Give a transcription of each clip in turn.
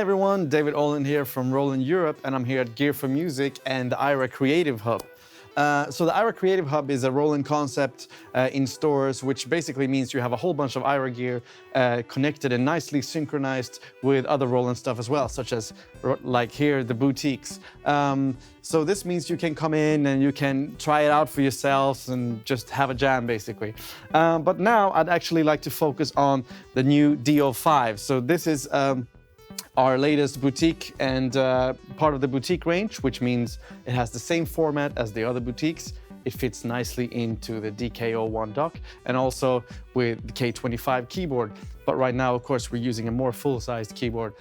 everyone, David Oland here from Roland Europe, and I'm here at Gear4music and the IRA Creative Hub. So the IRA Creative Hub is a Roland concept in stores, which basically means you have a whole bunch of IRA gear connected and nicely synchronized with other Roland stuff as well, such as like here, the boutiques. So this means you can come in and you can try it out for yourselves and just have a jam, basically. But now I'd actually like to focus on the new D-05. So this is our latest boutique and part of the boutique range, which means it has the same format as the other boutiques. It fits nicely into the DK01 dock and also with the K25 keyboard. But right now, of course, we're using a more full-sized keyboard.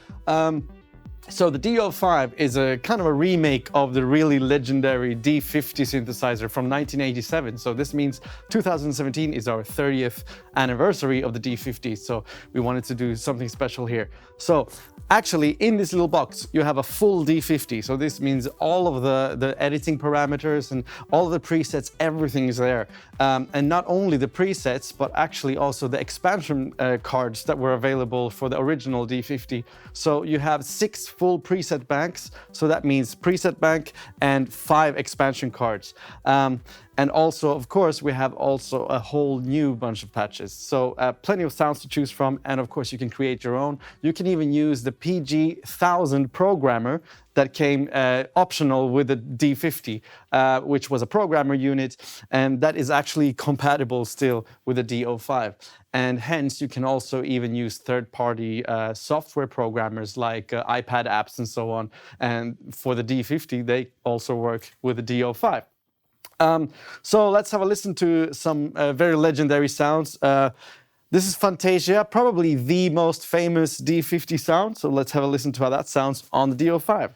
So the D-05 is a kind of a remake of the really legendary D-50 synthesizer from 1987. So this means 2017 is our 30th anniversary of the D-50. So we wanted to do something special here. So actually in this little box, you have a full D-50. So this means all of the editing parameters and all of the presets, everything is there. And not only the presets, but actually also the expansion cards that were available for the original D-50. So you have 6 full preset banks. So that means preset bank and 5 expansion cards. And also, of course, we have also a whole new bunch of patches. So plenty of sounds to choose from. And of course, you can create your own. You can even use the PG-1000 programmer that came optional with the D-50, which was a programmer unit. And that is actually compatible still with the D-05. And hence, you can also even use third-party software programmers like iPad apps and so on. And for the D-50, they also work with the D-05. So let's have a listen to some very legendary sounds. This is Fantasia, probably the most famous D-50 sound. So let's have a listen to how that sounds on the D-05.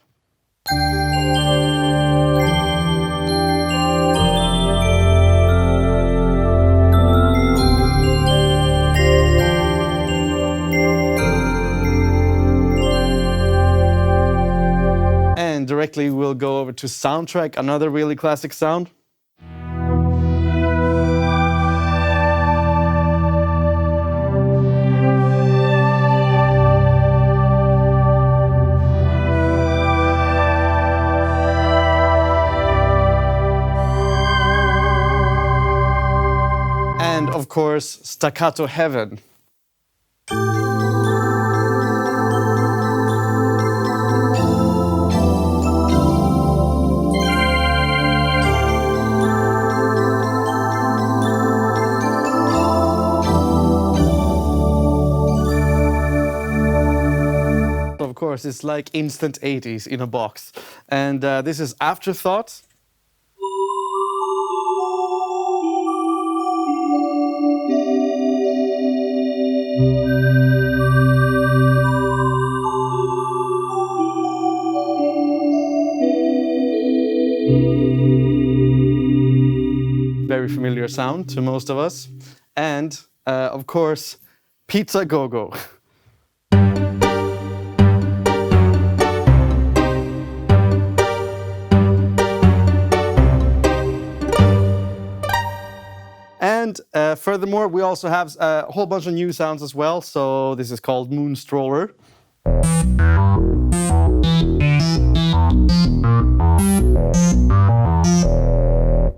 And directly we'll go over to Soundtrack, another really classic sound. And of course, Staccato Heaven. Of course, it's like instant 80s in a box. And this is Afterthought. Very familiar sound to most of us. And, of course, Pizza Go-Go. And furthermore, we also have a whole bunch of new sounds as well. So this is called Moonstroller.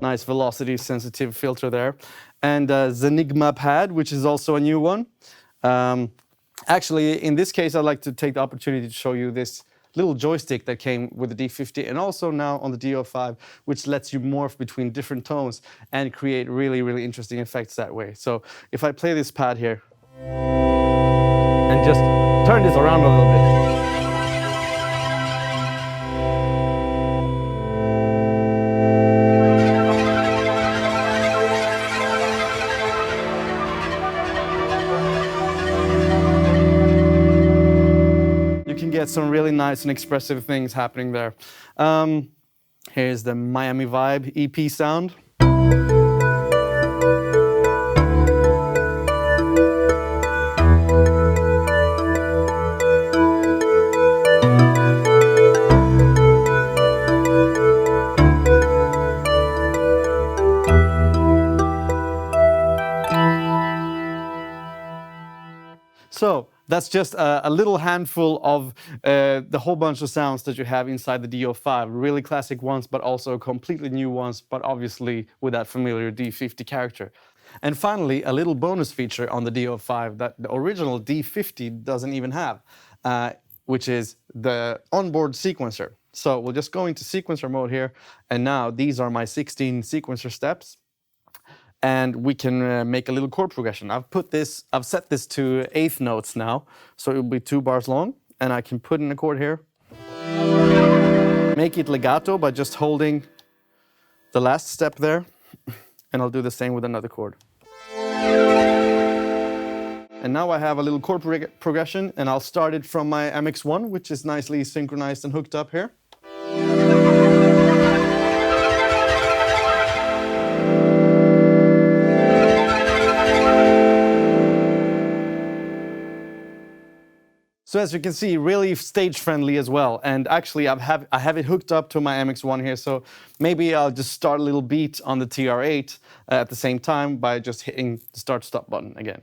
Nice velocity sensitive filter there. And Zenigma Pad, which is also a new one. Actually, in this case, I'd like to take the opportunity to show you this little joystick that came with the D-50 and also now on the D-05, which lets you morph between different tones and create really, really interesting effects that way. So if I play this pad here and just turn this around a little bit. Get some really nice and expressive things happening there. Here's the Miami Vibe EP sound. So That's just a little handful of the whole bunch of sounds that you have inside the D-05. Really classic ones, but also completely new ones, but obviously with that familiar D-50 character. And finally, a little bonus feature on the D-05 that the original D-50 doesn't even have, which is the onboard sequencer. So we'll just go into sequencer mode here, and now these are my 16 sequencer steps. And we can make a little chord progression. I've set this to eighth notes now, so it will be 2 bars long, and I can put in a chord here. Make it legato by just holding the last step there, and I'll do the same with another chord. And now I have a little chord progression, and I'll start it from my MX1, which is nicely synchronized and hooked up here. So as you can see, really stage friendly as well. And actually I have it hooked up to my MX1 here, so maybe I'll just start a little beat on the TR8 at the same time by just hitting the start stop button again.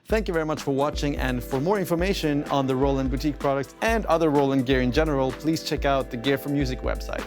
Thank you very much for watching, and for more information on the Roland boutique products and other Roland gear in general, please check out the Gear4music website.